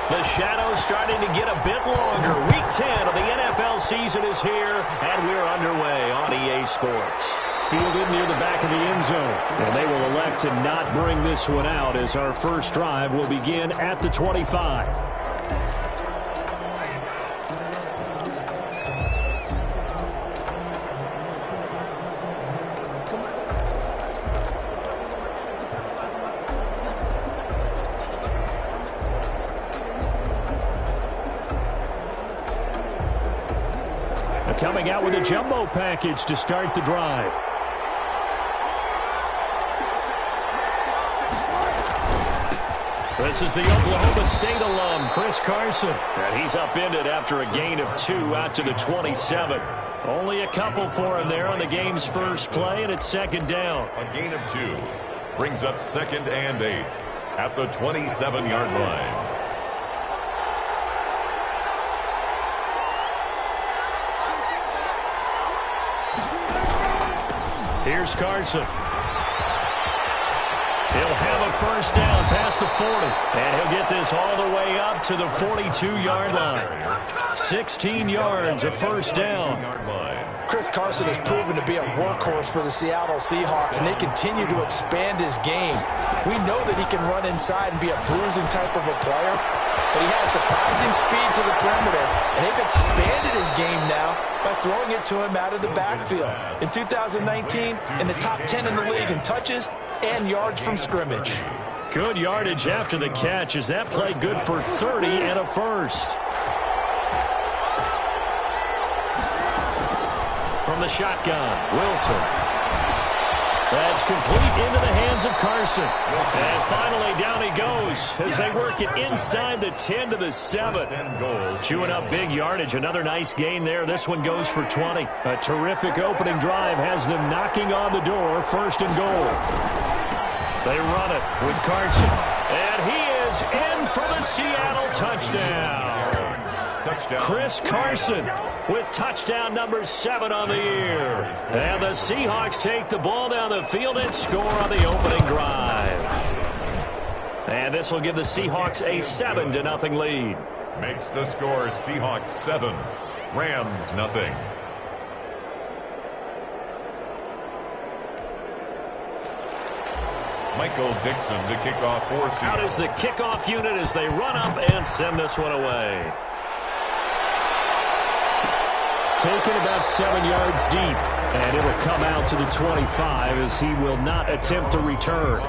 The shadow's starting to get a bit longer. Week 10 of the NFL season is here, and we're underway on EA Sports. Fielded near the back of the end zone. And they will elect to not bring this one out as our first drive will begin at the 25. Coming out with a jumbo package to start the drive. This is the Oklahoma State alum, Chris Carson. And he's upended after a gain of 2 out to the 27. Only a couple for him there on the game's first play, and it's second down. A gain of 2 brings up 2nd and 8 at the 27-yard line. Here's Carson. He'll have a first down past the 40. And he'll get this all the way up to the 42-yard line. 16 yards, a first down. Chris Carson has proven to be a workhorse for the Seattle Seahawks, and they continue to expand his game. We know that he can run inside and be a bruising type of a player, but he has surprising speed to the perimeter, and they've expanded his game now by throwing it to him out of the backfield. In 2019, in the top 10 in the league in touches and yards from scrimmage. Good yardage after the catch as that play good for 30 and a first. From the shotgun, Wilson. That's complete into the hands of Carson. And finally down he goes as they work it inside the 10 to the 7. Chewing up big yardage. Another nice gain there. This one goes for 20. A terrific opening drive has them knocking on the door. First and goal. They run it with Carson. And he is in for the Seattle touchdown. Chris Carson with touchdown number 7 on the year. And the Seahawks take the ball down the field and score on the opening drive. And this will give the Seahawks a 7-0 lead. Makes the score Seahawks 7, Rams nothing. Michael Dixon to kick off for Seattle. Out is the kickoff unit as they run up and send this one away. Taken about 7 yards deep, and it'll come out to the 25 as he will not attempt to return.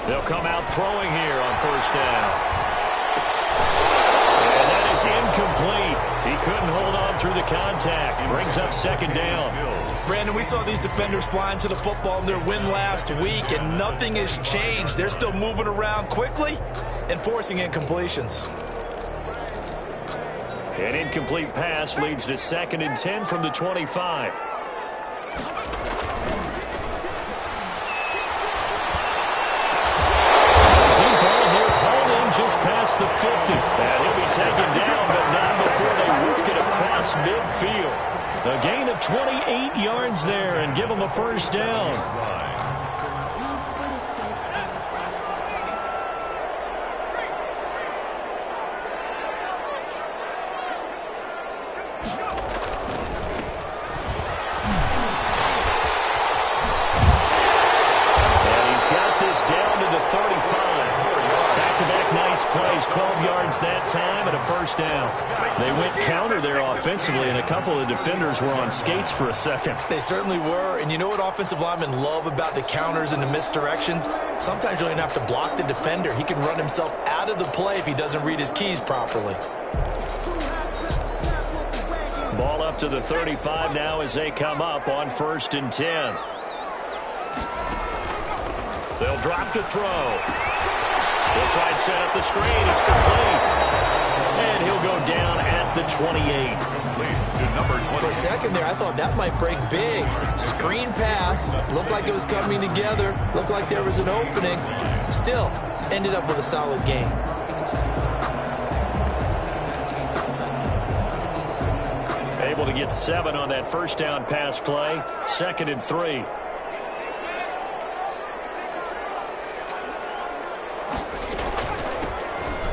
They'll come out throwing here on first down. Incomplete. He couldn't hold on through the contact. Brings up second down. Brandon, we saw these defenders flying to the football in their win last week, and nothing has changed. They're still moving around quickly and forcing incompletions. An incomplete pass leads to 2nd and 10 from the 25. Deep ball here, hauled in just past the 50. And he'll be taken down, but not before they work it across midfield. A gain of 28 yards there and give them a first down. And he's got this down to the 35. Back-to-back nice plays, 12 yards that time and a first down. They went counter there offensively, and a couple of defenders were on skates for a second. They certainly were, and you know what offensive linemen love about the counters and the misdirections? Sometimes you don't even have to block the defender. He can run himself out of the play if he doesn't read his keys properly. Ball up to the 35 now as they come up on 1st and 10. They'll drop to throw. They'll try and set up the screen. It's complete. And he'll go down at the 28. Complete to number 20. For a second there, I thought that might break big. Screen pass. Looked like it was coming together. Looked like there was an opening. Still, ended up with a solid game. Able to get 7 on that first down pass play. 2nd and 3.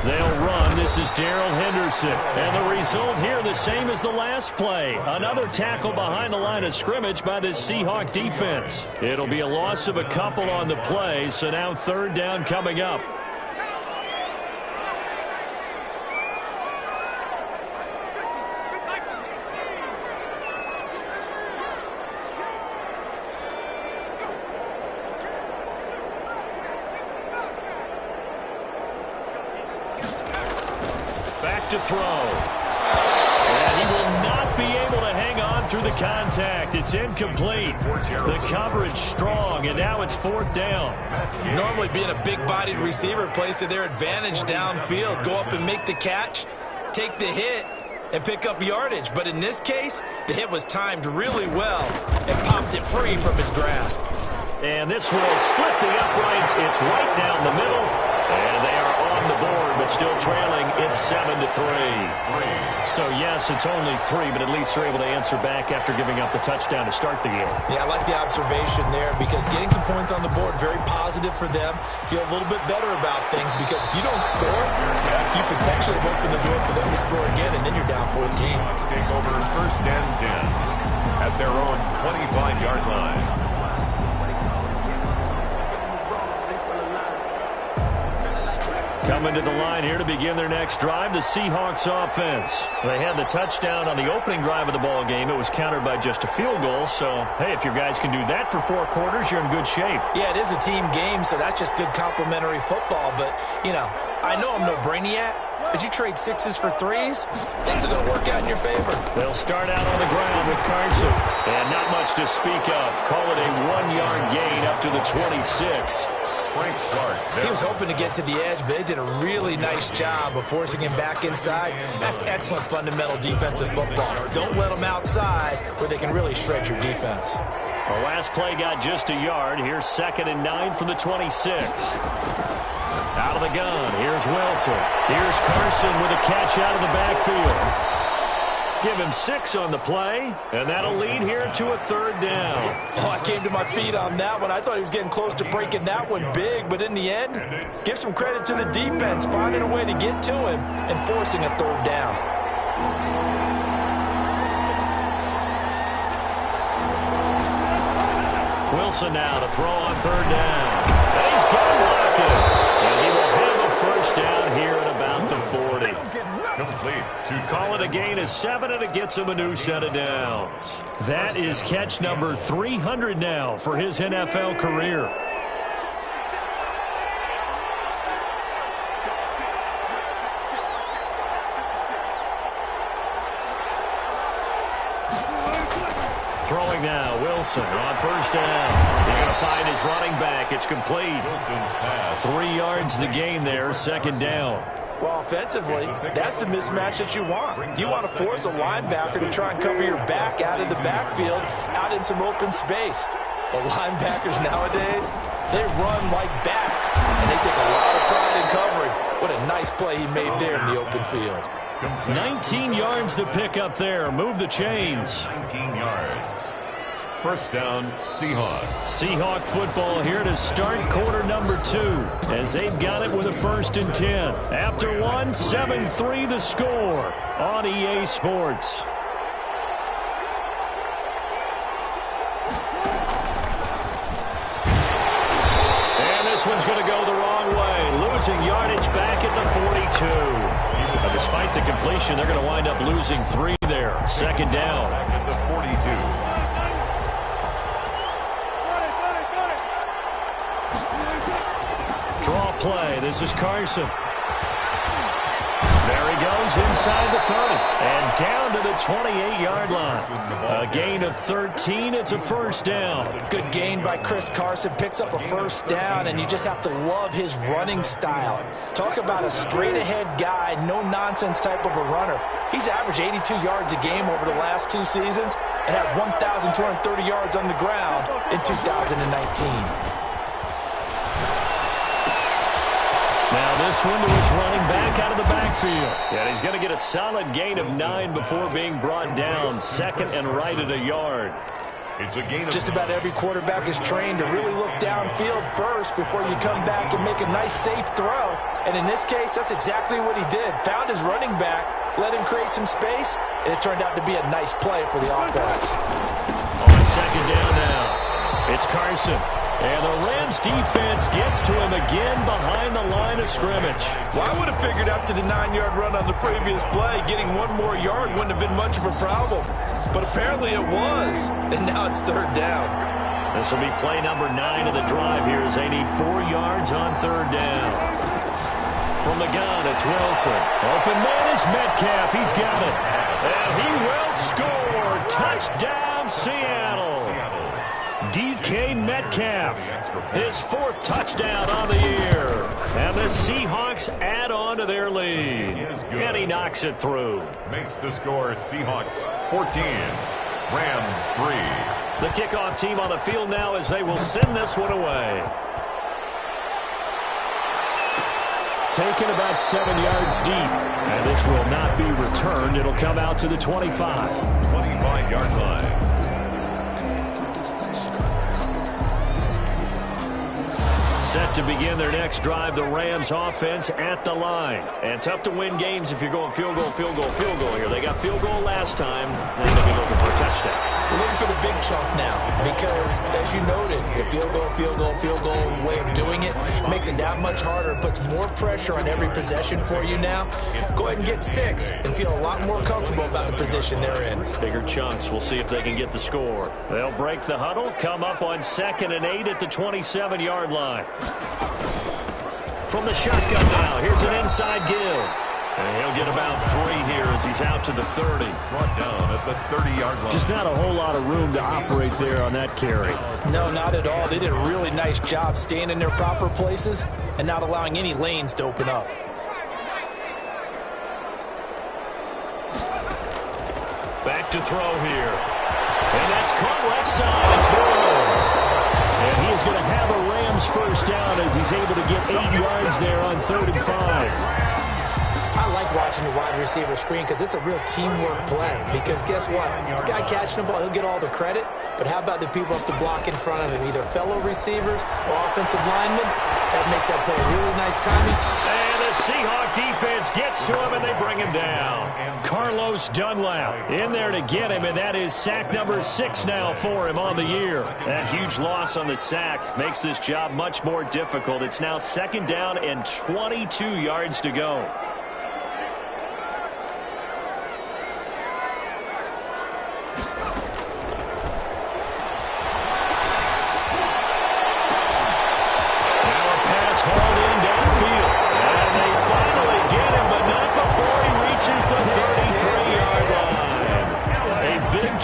They'll run. This is Darrell Henderson. And the result here the same as the last play. Another tackle behind the line of scrimmage by this Seahawk defense. It'll be a loss of a couple on the play, so now 3rd down coming up. Back to throw. And he will not be able to hang on through the contact. It's incomplete. The coverage strong, and now it's 4th down. Normally being a big-bodied receiver plays to their advantage downfield. Go up and make the catch, take the hit, and pick up yardage. But in this case, the hit was timed really well and popped it free from his grasp. And this will split the uprights. It's right down the middle. And they are on the board, but still trailing. It's 7-3. So, yes, it's only 3, but at least they're able to answer back after giving up the touchdown to start the game. Yeah, I like the observation there because getting some points on the board, very positive for them. Feel a little bit better about things because if you don't score, you potentially have opened the door for them to score again, and then you're down 14. Let's take over 1st and 10 at their own 25-yard line. Coming to the line here to begin their next drive, the Seahawks offense. They had the touchdown on the opening drive of the ball game. It was countered by just a field goal. So, hey, if your guys can do that for 4 quarters, you're in good shape. Yeah, it is a team game, so that's just good complimentary football. But, you know, I know I'm no brainiac, but you trade 6s for 3s, things are going to work out in your favor. They'll start out on the ground with Carson. And not much to speak of. Call it a 1-yard gain up to the 26. He was hoping to get to the edge, but they did a really nice job of forcing him back inside. That's excellent fundamental defensive football. Don't let them outside where they can really shred your defense. The last play got just a yard. Here's 2nd and 9 from the 26. Out of the gun. Here's Wilson. Here's Carson with a catch out of the backfield. Give him 6 on the play, and that'll lead here to a 3rd down. Oh, I came to my feet on that one. I thought he was getting close to breaking that one big, but in the end, give some credit to the defense, finding a way to get to him and forcing a 3rd down. Wilson now to throw on 3rd down. And he's got blocking. And he will have a 1st down here at about the 40. Complete. Call it a gain of 7, and it gets him a new set of downs. That is catch number 300 now for his NFL career. Throwing now, Wilson on 1st down. He's going to find his running back. It's complete. Wilson's pass. 3 yards to gain there, 2nd down. Well, offensively, that's the mismatch that you want. You want to force a linebacker to try and cover your back out of the backfield, out in some open space. The linebackers nowadays, they run like backs, and they take a lot of pride in covering. What a nice play he made there in the open field. 19 yards to pick up there. Move the chains. 19 yards. 1st down, Seahawks. Seahawk football here to start quarter number 2 as they've got it with a 1st and 10. After 1, 7-3 the score on EA Sports. And this one's going to go the wrong way. Losing yardage back at the 42. But despite the completion, they're going to wind up losing 3 there. 2nd down. Back at the 42. Draw play. This is Carson. There he goes inside the 30 and down to the 28-yard line. A gain of 13. It's a 1st down. Good gain by Chris Carson. Picks up a 1st down, and you just have to love his running style. Talk about a straight-ahead guy, no-nonsense type of a runner. He's averaged 82 yards a game over the last 2 seasons and had 1,230 yards on the ground in 2019. Now this one to his running back out of the backfield. And he's going to get a solid gain of 9 before being brought down. Second and right at a yard. It's a gain of Just about every quarterback is trained to really look downfield first before you come back and make a nice, safe throw. And in this case, that's exactly what he did. Found his running back, let him create some space, and it turned out to be a nice play for the offense. On second down now, it's Carson. And the Rams defense gets to him again behind the line of scrimmage. Well, I would have figured after the 9-yard run on the previous play, getting 1 more yard wouldn't have been much of a problem. But apparently it was, and now it's third down. This will be play number 9 of the drive here as they need 4 yards on third down. From the gun, it's Wilson. Open man is Metcalf. He's got it. And he will score. Touchdown, Seattle. DK Metcalf, his 4th touchdown on the year. And the Seahawks add on to their lead. And he knocks it through. makes the score Seahawks 14, Rams 3. The kickoff team on the field now as they will send this one away. Taken about 7 yards deep. And this will not be returned. It'll come out to the 25. 25-yard line. Set to begin their next drive, the Rams offense at the line. And tough to win games if you're going field goal, field goal, field goal here. They got field goal last time. They're going to be looking for a touchdown. We're looking for the big chunk now because, as you noted, the field goal way of doing it makes it that much harder, puts more pressure on every possession for you now. Go ahead and get 6 and feel a lot more comfortable about the position they're in. Bigger chunks. We'll see if they can get the score. They'll break the huddle, come up on 2nd and 8 at the 27-yard line. From the shotgun now, here's an inside give. And he'll get about 3 here as he's out to the 30. Brought down at the 30-yard line. Just not a whole lot of room to operate there on that carry. No, not at all. They did a really nice job staying in their proper places and not allowing any lanes to open up. Back to throw here. And that's caught left side. It's Williams. And he is going to have a Rams first down as he's able to get 8 yards there on 3rd and 5. I like watching the wide receiver screen because it's a real teamwork play. Because guess what? The guy catching the ball, he'll get all the credit. But how about the people up to block in front of him, either fellow receivers or offensive linemen? That makes that play really nice timing. And the Seahawk defense gets to him, and they bring him down. Carlos Dunlap in there to get him, and that is sack number 6 now for him on the year. That huge loss on the sack makes this job much more difficult. It's now 2nd down and 22 yards to go.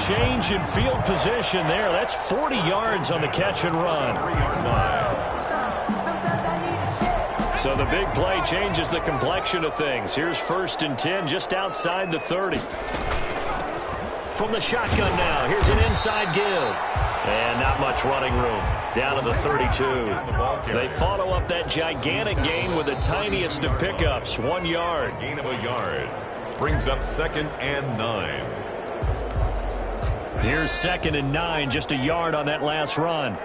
Change in field position there. That's 40 yards on the catch and run. 3-yard line. So the big play changes the complexion of things. Here's 1st and 10 just outside the 30. From the shotgun now, here's an inside give. And not much running room. Down to the 32. They follow up that gigantic gain with the tiniest of pickups, 1 yard. Gain of a yard. Brings up 2nd and 9. Here's 2nd and 9, just a yard on that last run.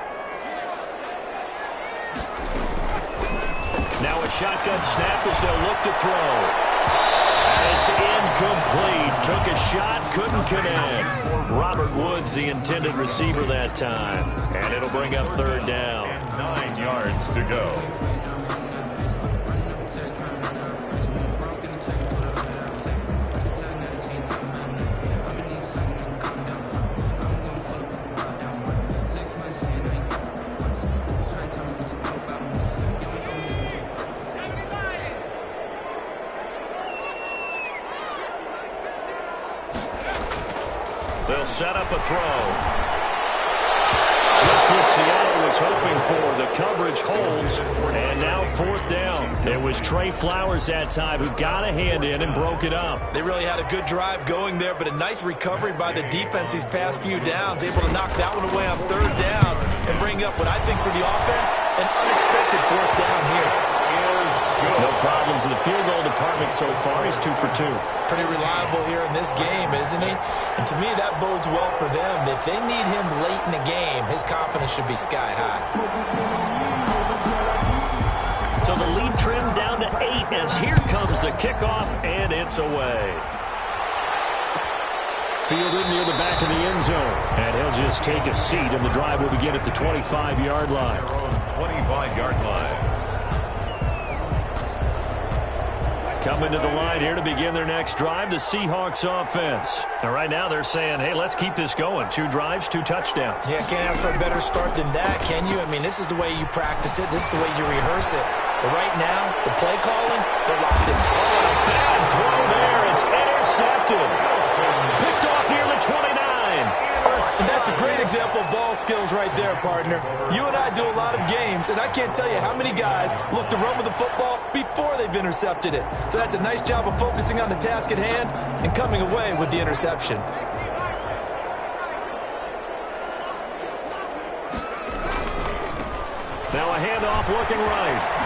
Now a shotgun snap as they'll look to throw. And it's incomplete. Took a shot, couldn't connect. Robert Woods, the intended receiver that time. And it'll bring up 3rd down. And 9 yards to go. They'll set up a throw. Just what Seattle was was hoping for. The coverage holds, and now fourth down. It was Trey Flowers that time who got a hand in and broke it up. They really had a good drive going there, but a nice recovery by the defense these past few downs, able to knock that one away on third down and bring up what I think for the offense, an unexpected fourth down here. No problems in the field goal department so far. He's 2 for 2. Pretty reliable here in this game, isn't he? And to me, that bodes well for them. If they need him late in the game, his confidence should be sky high. So the lead trimmed down to 8 as here comes the kickoff, and it's away. Fielded near the back of the end zone. And he'll just take a seat, and the drive will begin at the 25-yard line. 25-yard line. Coming to the line here to begin their next drive, the Seahawks offense. And right now they're saying, hey, let's keep this going. 2 drives, 2 touchdowns. Yeah, can't ask for a better start than that, can you? I mean, this is the way you practice it. This is the way you rehearse it. But right now, the play calling, they're locked in. Oh, a bad throw there. It's intercepted. Picked off near the 29. And that's a great example of ball skills right there, partner. You and I do a lot of games, and I can't tell you how many guys look to run with the football before they've intercepted it. So that's a nice job of focusing on the task at hand and coming away with the interception. Now a handoff looking right.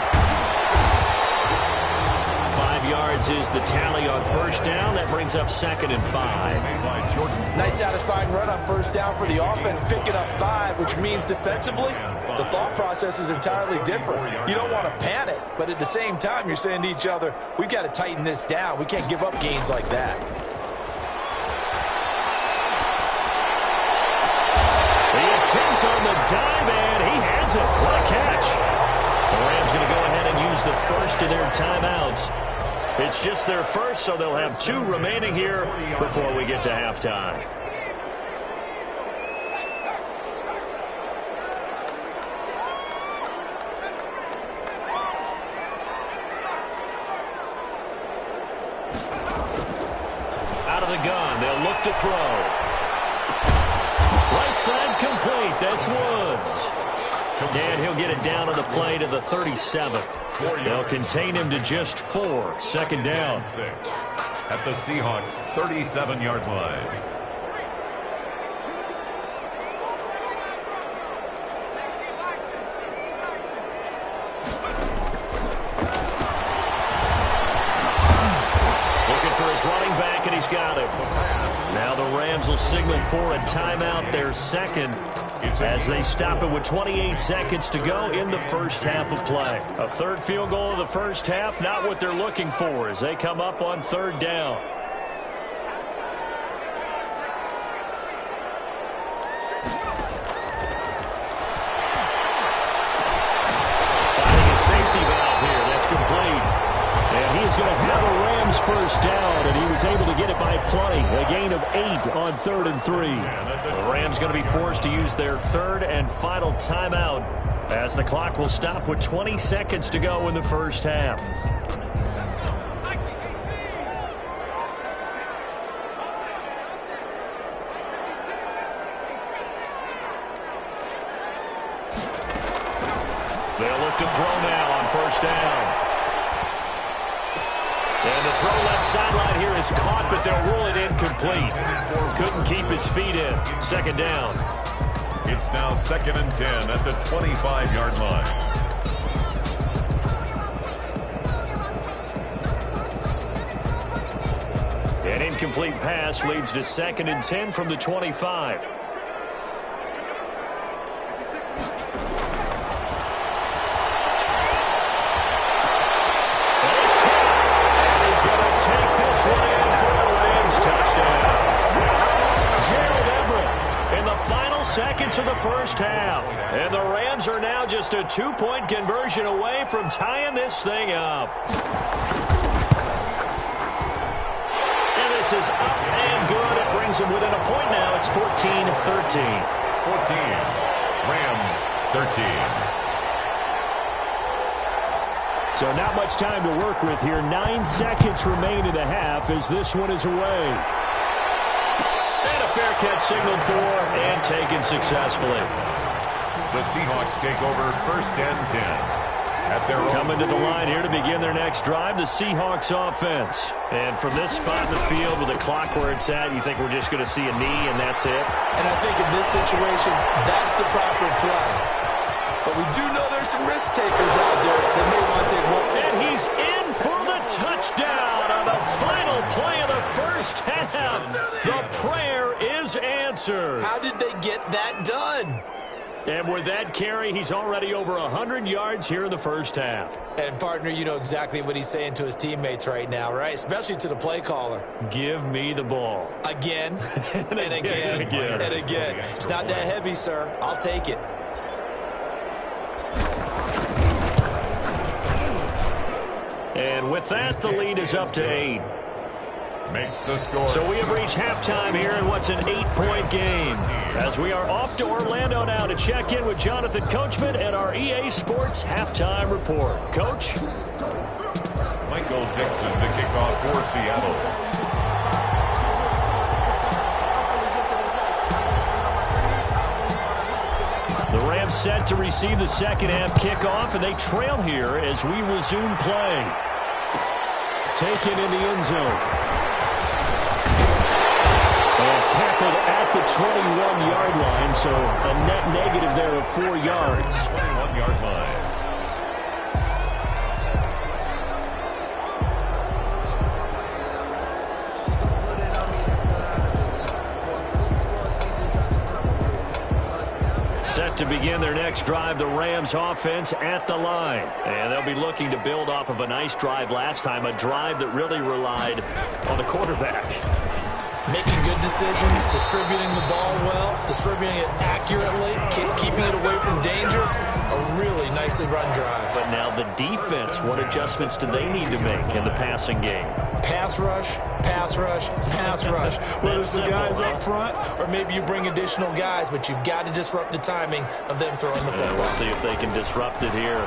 5 yards is the tally on first down. That brings up 2nd and 5. Nice satisfying run on first down for the offense, picking up 5, which means defensively, the thought process is entirely different. You don't want to panic, but at the same time, you're saying to each other, we've got to tighten this down. We can't give up gains like that. The attempt on the dive, and he has it. What a catch. The Rams going to go ahead and use the first of their timeouts. It's just their first, so they'll have 2 remaining here before we get to halftime. Out of the gun, they'll look to throw. Right side complete. That's Woods. And he'll get it down to the play to the 37. They'll contain him to just 4. 2nd down. At the Seahawks 37-yard line. Looking for his running back, and he's got him. Now the Rams will signal for a timeout, their 2nd, as they stop it with 28 seconds to go in the first half of play. A 3rd field goal of the first half, not what they're looking for as they come up on 3rd down. Finding a safety valve here. That's complete. And he's going to have a Rams first down, and he was able to get it by plenty. A gain of 8 on 3rd and 3. The Rams going to be forced to use their 3rd and final timeout as the clock will stop with 20 seconds to go in the first half. They'll look to throw now on first down. And the throw left sideline here is caught, but they'll rule it incomplete. Couldn't keep his feet in. 2nd down. It's now 2nd and 10 at the 25-yard line. An incomplete pass leads to 2nd and 10 from the 25. Seconds of the first half. And the Rams are now just a 2-point conversion away from tying this thing up. And this is up and good. It brings them within a point now. It's 14-13. 14. Rams 13. So not much time to work with here. 9 seconds remain in the half as this one is away. Fair catch signaled for and taken successfully. The Seahawks take over 1st and 10. Coming to the line here to begin their next drive, the Seahawks offense. And from this spot in the field with the clock where it's at, you think we're just going to see a knee and that's it? And I think in this situation, that's the proper play. But we do know there's some risk takers out there that may want to take one. And he's in for the touchdown on the final play of the first half. The prayer is answered. How did they get that done? And with that carry, he's already over 100 yards here in the first half. And, partner, you know exactly what he's saying to his teammates right now, right? Especially to the play caller. Give me the ball. Again, and again, and again. It's not that heavy, sir. I'll take it. And with that, the lead is up to 8. Makes the score. So we have reached halftime here in what's an 8-point game. As we are off to Orlando now to check in with Jonathan Coachman and our EA Sports Halftime Report. Coach? Michael Dixon to kick off for Seattle. The Rams set to receive the second half kickoff, and they trail here as we resume play. Taken in the end zone. And tackled at the 21-yard line, so a net negative there of 4 yards. 21-yard line. Set to begin their next drive, the Rams offense at the line. And they'll be looking to build off of a nice drive last time, a drive that really relied on the quarterback. Making good decisions, distributing the ball well, distributing it accurately, keeping it away from danger. A really nicely run drive. But now the defense, what adjustments do they need to make in the passing game? Pass rush, pass rush, pass rush. Whether it's the guys up front or maybe you bring additional guys, but you've got to disrupt the timing of them throwing the football. We'll see if they can disrupt it here.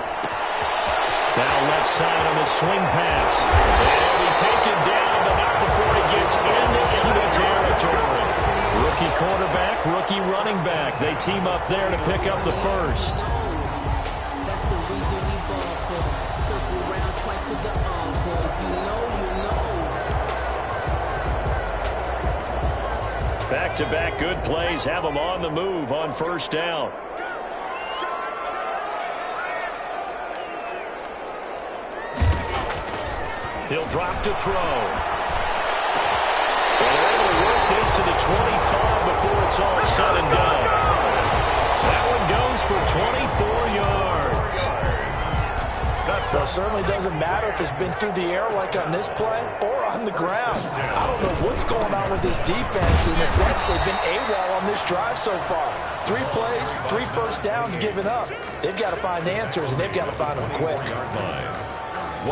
Now left side on the swing pass. And he'll be taken down, but not before he gets into enemy territory. Rookie quarterback, rookie running back. They team up there to pick up the first. That's the reason we ball for. Circle around twice for the encore. If you know, you know. Back-to-back good plays have them on the move on first down. He'll drop to throw. And they're able to work this to the 25 before it's all said and done. That one goes for 24 yards. Well, it certainly doesn't matter if it's been through the air like on this play or on the ground. I don't know what's going on with this defense in the sense they've been AWOL on this drive so far. 3 plays, 3 first downs given up. They've got to find answers, and they've got to find them quick.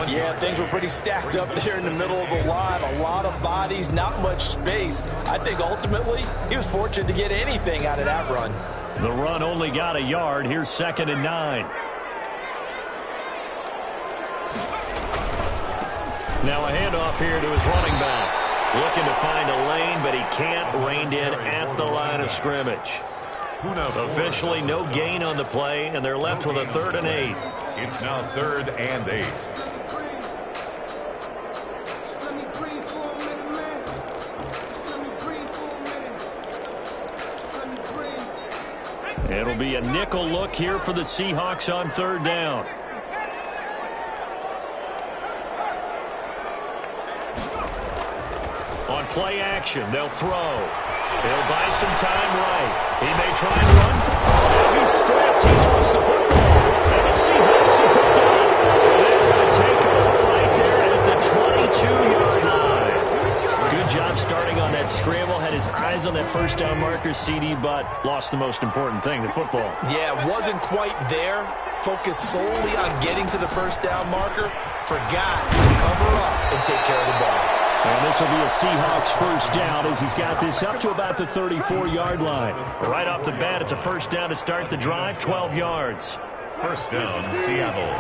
Yeah, things were pretty stacked up there in the middle of the line. A lot of bodies, not much space. I think ultimately he was fortunate to get anything out of that run. The run only got a yard. Here's 2nd and 9. Now a handoff here to his running back. Looking to find a lane, but he can't. Reined in at the line of scrimmage. Officially no gain on the play, and they're left with a 3rd and 8. It's now 3rd and 8. It'll be a nickel look here for the Seahawks on 3rd down. On play action, they'll throw. He'll buy some time right. He may try and run. Now he's strapped. He lost the football. And the Seahawks have picked up. They're going to take off right there at the 22-yard line. Good job starting on that scramble. Had his eyes on that first down marker, CD, but lost the most important thing, the football. Yeah, wasn't quite there. Focused solely on getting to the first down marker. Forgot to cover up and take care of the ball. And this will be a Seahawks first down as he's got this up to about the 34-yard line. Right off the bat, it's a first down to start the drive, 12 yards. First down, Seattle.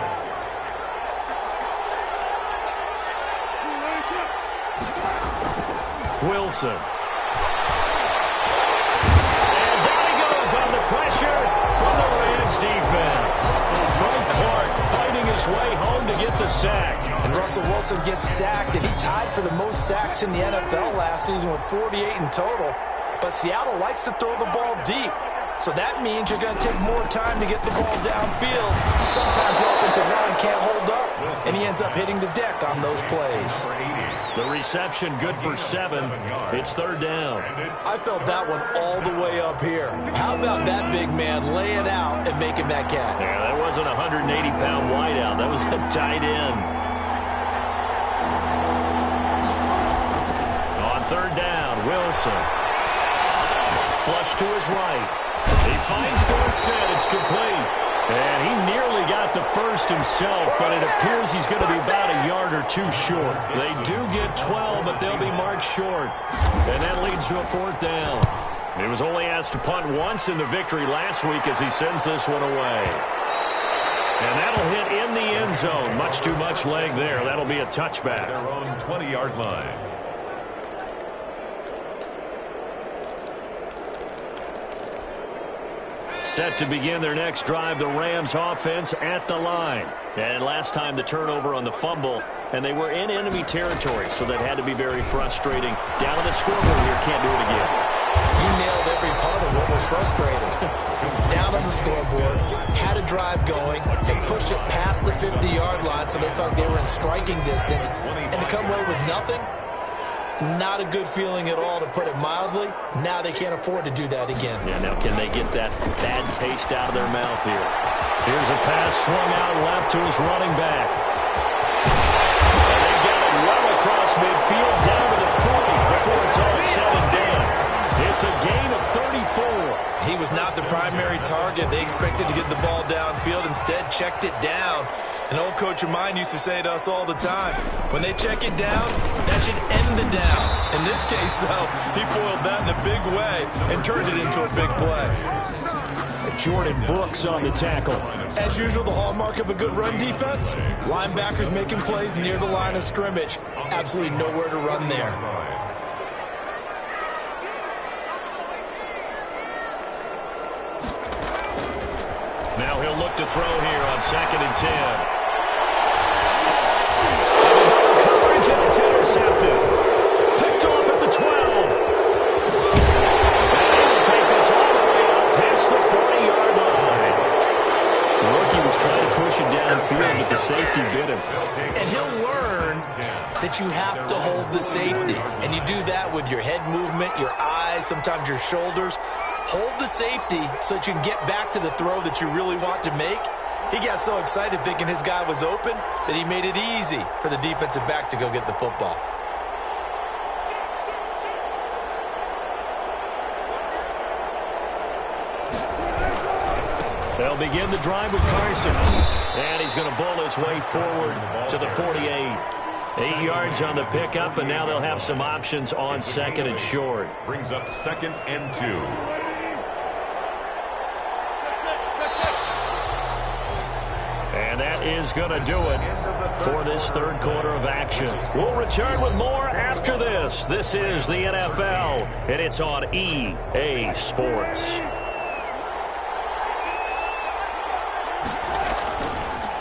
Wilson. And down he goes on the pressure from the Rams. sack. And Russell Wilson gets sacked, and he tied for the most sacks in the NFL last season with 48 in total. But Seattle likes to throw the ball deep. So that means you're going to take more time to get the ball downfield. Sometimes the offensive line can't hold up, and he ends up hitting the deck on those plays. The reception good for 7. It's third down. I felt that one all the way up here. How about that big man laying out and making that catch? Yeah, that wasn't a 180-pound wideout. That was a tight end. On third down, Wilson. Flush to his right. He finds Dorsett. It's complete. And he nearly got the first himself, but it appears he's going to be about a yard or two short. They do get 12, but they'll be marked short. And that leads to a fourth down. He was only asked to punt once in the victory last week as he sends this one away. And that'll hit in the end zone. Much too much leg there. That'll be a touchback. Their own 20-yard line. Set to begin their next drive, the Rams offense at the line. And last time the turnover on the fumble, and they were in enemy territory, so that had to be very frustrating. Down on the scoreboard here, can't do it again. You nailed every part of what was frustrating. Down on the scoreboard, had a drive going, and pushed it past the 50-yard line, so they thought they were in striking distance, and to come away with nothing, not a good feeling at all, to put it mildly. Now they can't afford to do that again. Yeah, now can they get that bad taste out of their mouth here? Here's a pass swung out left to his running back. And they get it well across midfield down to the 40 before it's all said and done. It's a gain of 34. He was not the primary target. They expected to get the ball downfield, instead checked it down. An old coach of mine used to say to us all the time, when they check it down, that should end the down. In this case, though, he foiled that in a big way and turned it into a big play. Jordan Brooks on the tackle. As usual, the hallmark of a good run defense, linebackers making plays near the line of scrimmage. Absolutely nowhere to run there. Now he'll look to throw here on 2nd and 10. Coverage, and it's intercepted. Picked off at the 12. And they will take this all the way up past the 40-yard line. The rookie was trying to push it downfield, but the safety bit him. And he'll learn that you have to hold the safety. And you do that with your head movement, your eyes, sometimes your shoulders. Hold the safety so that you can get back to the throw that you really want to make. He got so excited thinking his guy was open that he made it easy for the defensive back to go get the football. They'll begin the drive with Carson. And he's going to bowl his way forward to the 48. 8 yards on the pickup, and now they'll have some options on 2nd and short. Brings up 2nd and 2. And that is going to do it for this third quarter of action. We'll return with more after this. This is the NFL, and it's on EA Sports.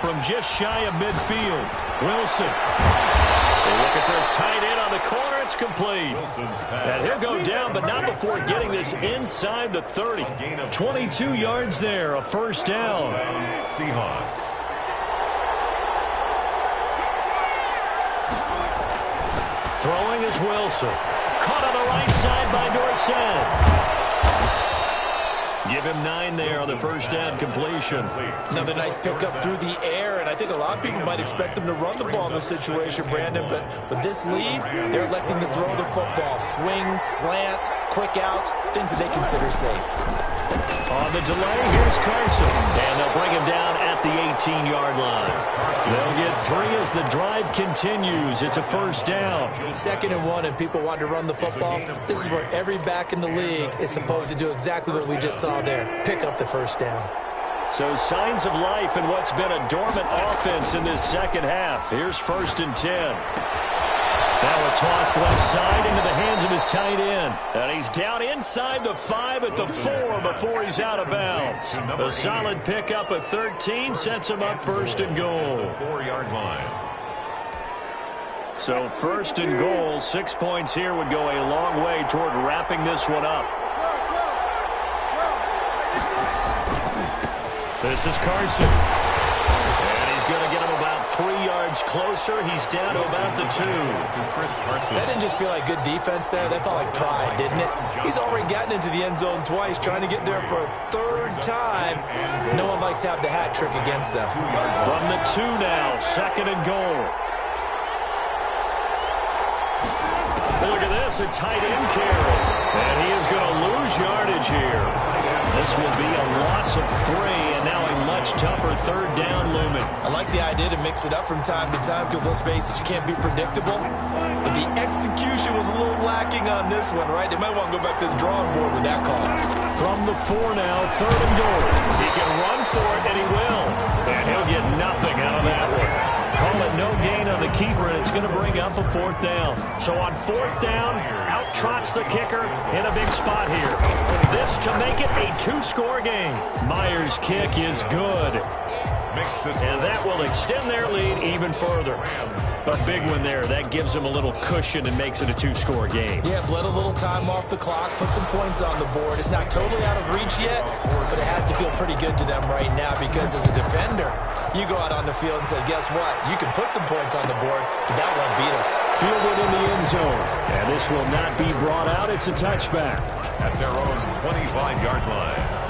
From just shy of midfield, Wilson. They look at this tight end on the corner. It's complete. And he'll go down, but not before getting this inside the 30. 22 yards there, a first down. Seahawks. Throwing is Wilson. Caught on the right side by Dorsett. Give him 9 there on the first down completion. Another nice pickup through the air, and I think a lot of people might expect them to run the ball in this situation, Brandon, but with this lead, they're electing to throw the football. Swings, slants, quick outs, things that they consider safe. On the delay, here's Carson, and they'll bring him down at the 18-yard line. They'll get 3 as the drive continues. It's a first down. 2nd and 1, and people want to run the football. This is where every back in the league is supposed to do exactly what we just saw there. Pick up the first down. So signs of life in what's been a dormant offense in this second half. Here's 1st and 10. Now a toss left side into the hands of his tight end. And he's down inside the 5 at the 4 before he's out of bounds. A solid pickup of 13 sets him up 1st and goal. 4-yard line. So first and goal, 6 points here would go a long way toward wrapping this one up. This is Carson. And he's going to get him about 3 yards closer. He's down to about the 2. That didn't just feel like good defense there. That felt like pride, didn't it? He's already gotten into the end zone twice, trying to get there for a 3rd time. No one likes to have the hat trick against them. From the 2 now, 2nd and goal. Look at this, a tight end carry. And he is going to lose yardage here. This will be a loss of 3, and now a much tougher 3rd down looming. I like the idea to mix it up from time to time because, let's face it, you can't be predictable. But the execution was a little lacking on this one, right? They might want to go back to the drawing board with that call. From the 4 now, 3rd and goal. He can run for it, and he will. And he'll get nothing out of that one. Call it no gain on the keeper, and it's going to bring up a 4th down. So on 4th down, out trots the kicker in a big spot here. This to make it a 2-score game. Myers' kick is good. And that will extend their lead even further. A big one there. That gives them a little cushion and makes it a 2-score game. Yeah, bled a little time off the clock, put some points on the board. It's not totally out of reach yet, but it has to feel pretty good to them right now because as a defender, you go out on the field and say, guess what? You can put some points on the board, but that won't beat us. Fielded in the end zone. And this will not be brought out. It's a touchback. At their own 25-yard line.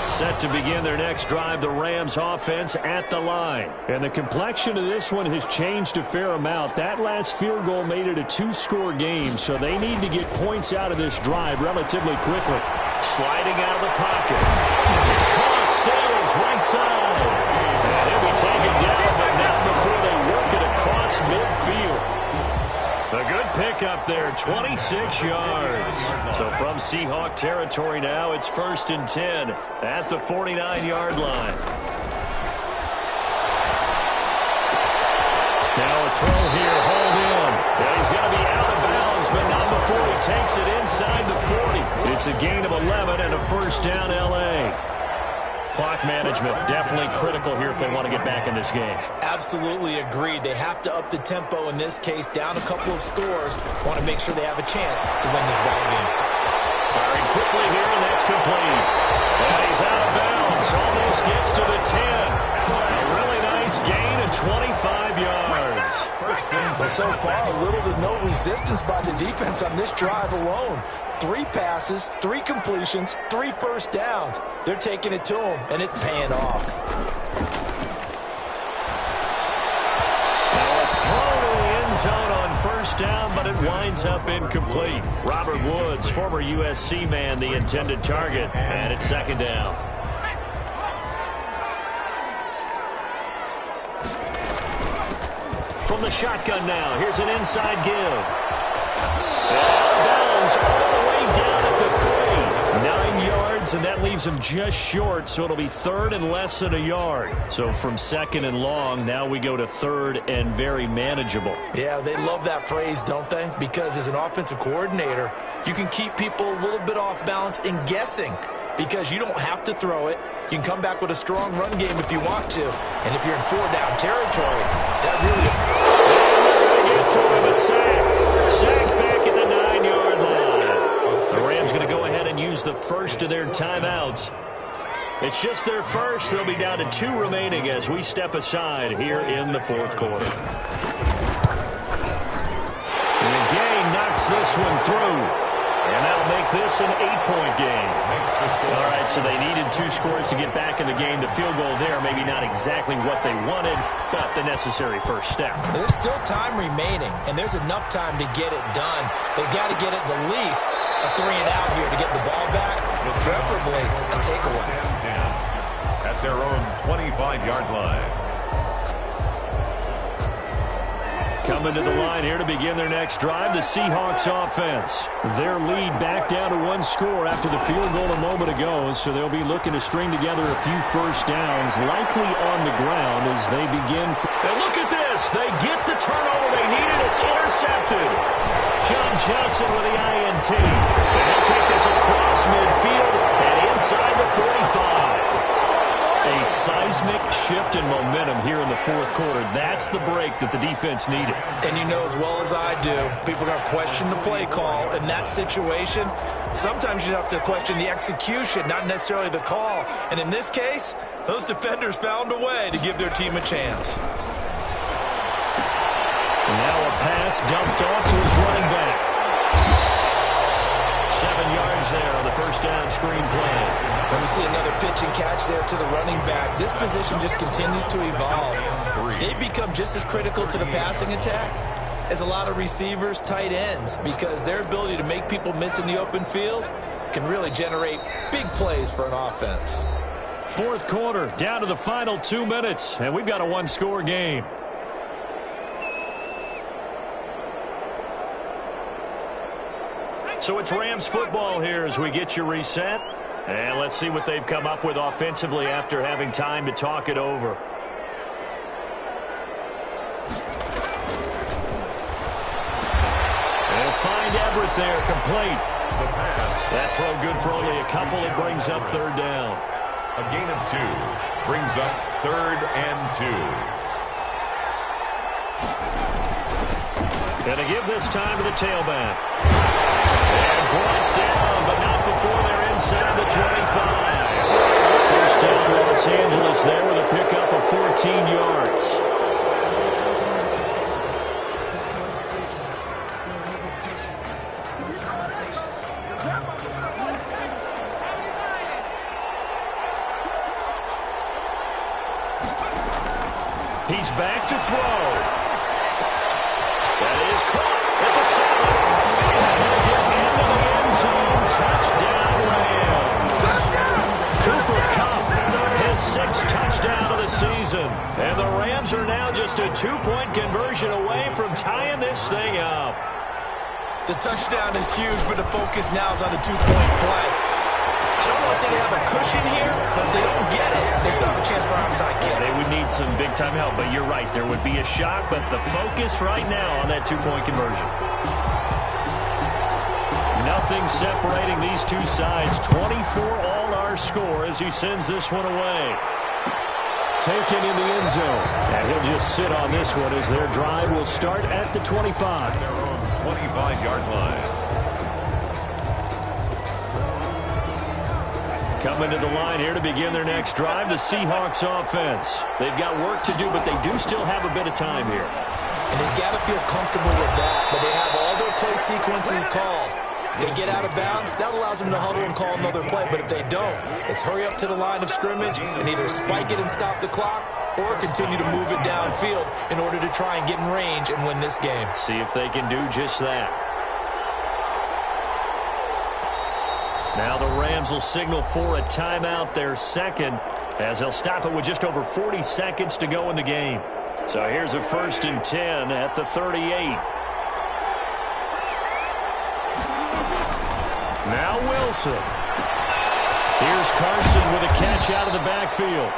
Set to begin their next drive, the Rams offense at the line. And the complexion of this one has changed a fair amount. That last field goal made it a 2-score game, so they need to get points out of this drive relatively quickly. Sliding out of the pocket. It's caught, stays right side. And he'll be taken down, but not before they work it across midfield. A good pickup there, 26 yards. So from Seahawk territory now, it's 1st and 10 at the 49-yard line. Now a throw here, hold in. And he's going to be out of bounds, but not before he takes it inside the 40. It's a gain of 11 and a 1st down L.A. Clock management definitely critical here if they want to get back in this game. Absolutely agreed. They have to up the tempo in this case, down a couple of scores. Want to make sure they have a chance to win this ball game. Firing quickly here, and that's complete. And he's out of bounds. Almost gets to the 10. A really nice gain of 25 yards. So far, little to no resistance by the defense on this drive alone. 3 passes, 3 completions, 3 first downs. They're taking it to them, and it's paying off. Now a throw to the end zone on 1st down, but it winds up incomplete. Robert Woods, former USC man, the intended target, and it's 2nd down. From the shotgun now, here's an inside give. Bounds all the way down at the 3. 9 yards, and that leaves him just short, so it'll be 3rd and less than a yard. So from 2nd and long, now we go to 3rd and very manageable. Yeah, they love that phrase, don't they? Because as an offensive coordinator, you can keep people a little bit off balance and guessing because you don't have to throw it. You can come back with a strong run game if you want to. And if you're in 4-down territory, that really... Get to him, a sack. Sack back at the 9-yard line. The Rams going to go ahead and use the first of their timeouts. It's just their first. They'll be down to 2 remaining as we step aside here in the 4th quarter. And the gain knocks this one through. And that'll make this an 8-point game. All right, so they needed 2 scores to get back in the game. The field goal there, maybe not exactly what they wanted, but the necessary first step. There's still time remaining, and there's enough time to get it done. They've got to get it the least a 3-and-out here to get the ball back, preferably a takeaway. At their own 25-yard line. Coming to the line here to begin their next drive, the Seahawks offense. Their lead back down to 1 score after the field goal a moment ago, so they'll be looking to string together a few first downs, likely on the ground as they begin. And look at this. They get the turnover they needed. It's intercepted. John Johnson with the INT. And he'll take this across midfield and inside the 45. A seismic shift in momentum here in the fourth quarter. That's the break that the defense needed. And you know as well as I do, people are going to question the play call. In that situation, sometimes you have to question the execution, not necessarily the call. And in this case, those defenders found a way to give their team a chance. Now a pass dumped off to his running back. 7 yards there on the first down screen play. Let me see another pitch and catch there to the running back. This position just continues to evolve. They become just as critical to the passing attack as a lot of receivers, tight ends, because their ability to make people miss in the open field can really generate big plays for an offense. Fourth quarter, down to the final 2 minutes, and we've got a one-score game. So it's Rams football here as we get you reset. And let's see what they've come up with offensively after having time to talk it over. They'll find Everett there, complete. That throw good for only a couple. It brings up third down. A gain of 2 brings up 3rd and 2. Gonna give this time to the tailback. And brought down, but not before they're inside the 25. First down Los Angeles there with a pickup of 14 yards. He's back to throw. That is caught at the 7. And he'll get into the end zone. Touchdown, Rams. Cooper Kupp, his 6th touchdown of the season. And the Rams are now just a 2-point conversion away from tying this thing up. The touchdown is huge, but the focus now is on the 2-point play. I don't want to say they have a cushion here, but if they don't get it, they still have a chance for onside kick. They would need some big-time help, but you're right. There would be a shot, but the focus right now on that 2-point conversion. Nothing separating these two sides. 24 all our score as he sends this one away. Taken in the end zone. And he'll just sit on this one as their drive will start at the 25. They're on the 25-yard line. Coming to the line here to begin their next drive, the Seahawks offense. They've got work to do, but they do still have a bit of time here. And they've got to feel comfortable with that, but they have all their play sequences called. If they get out of bounds, that allows them to huddle and call another play, but if they don't, it's hurry up to the line of scrimmage and either spike it and stop the clock or continue to move it downfield in order to try and get in range and win this game. See if they can do just that. Now the Rams will signal for a timeout, their second, as they'll stop it with just over 40 seconds to go in the game. So here's a 1st and 10 at the 38. Now Wilson. Here's Carson with a catch out of the backfield.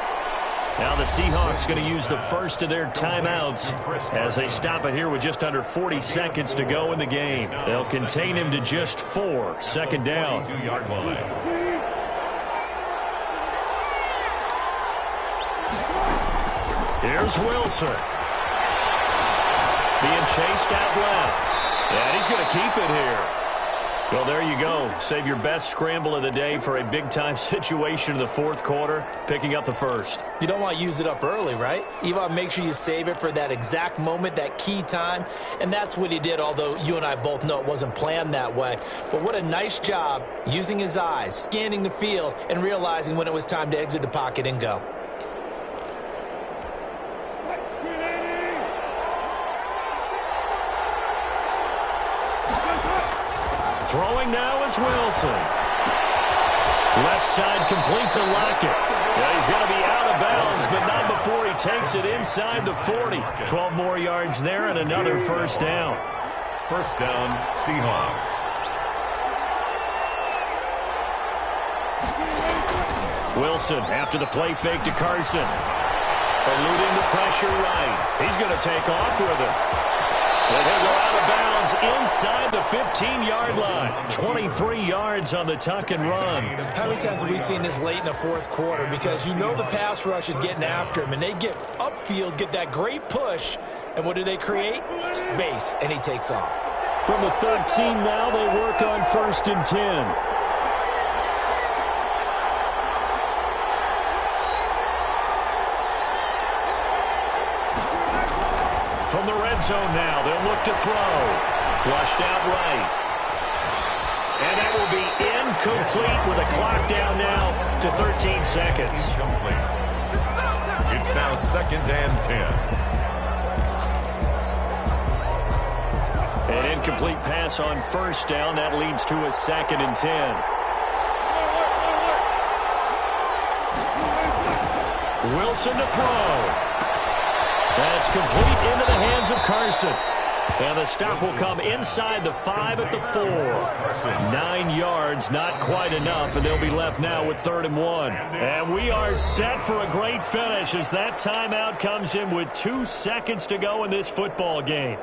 Now the Seahawks going to use the first of their timeouts as they stop it here with just under 40 seconds to go in the game. They'll contain him to just 4. Second down. 2-yard line. Here's Wilson. Being chased out left. And he's going to keep it here. Well, there you go. Save your best scramble of the day for a big-time situation in the fourth quarter, picking up the first. You don't want to use it up early, right? You want to make sure you save it for that exact moment, that key time, and that's what he did, although you and I both know it wasn't planned that way. But what a nice job using his eyes, scanning the field, and realizing when it was time to exit the pocket and go. Throwing now is Wilson. Left side complete to Lockett. Yeah, he's going to be out of bounds, but not before he takes it inside the 40. 12 more yards there and another first down. First down, Seahawks. Wilson after the play fake to Carson. Eluding the pressure right. He's going to take off with it. And he'll go out of bounds ball's inside the 15-yard line. 23 yards on the tuck and run. How many times have we seen this late in the fourth quarter? Because you know the pass rush is getting after him, and they get upfield, get that great push, and what do they create? Space, and he takes off. From the 13 now, they work on 1st and 10. From the red zone now, they'll look to throw. Flushed out right. And that will be incomplete with a clock down now to 13 seconds. Incomplete. It's now 2nd and 10. An incomplete pass on 1st down. That leads to a 2nd and 10. Wilson to throw. That's complete into the hands of Carson. And the stop will come inside the 5 at the 4. 9 yards, not quite enough, and they'll be left now with 3rd and 1. And we are set for a great finish as that timeout comes in with 2 seconds to go in this football game.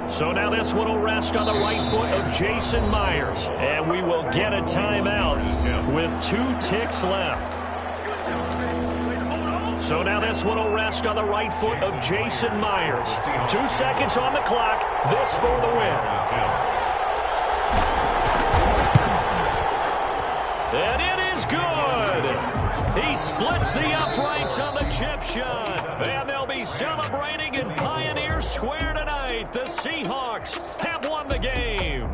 So now this one will rest on the right foot of Jason Myers. And we will get a timeout with 2 ticks left. So now this one will rest on the right foot of Jason Myers. 2 seconds on the clock. This for the win. And it is good. He splits the uprights on the chip shot. And they'll be celebrating in Pioneer Square tonight. The Seahawks have won the game.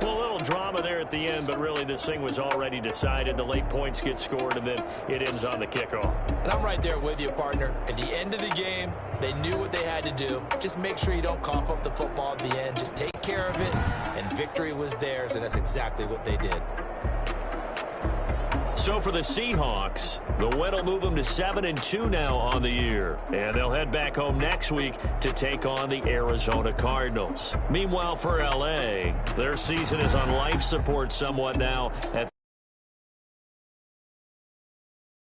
Well, a little drama there at the end, but really this thing was already decided. The late points get scored, and then it ends on the kickoff. And I'm right there with you, partner. At the end of the game, they knew what they had to do. Just make sure you don't cough up the football at the end. Just take care of it, and victory was theirs, and that's exactly what they did. So for the Seahawks, the win will move them to 7-2 now on the year. And they'll head back home next week to take on the Arizona Cardinals. Meanwhile, for L.A., their season is on life support somewhat now at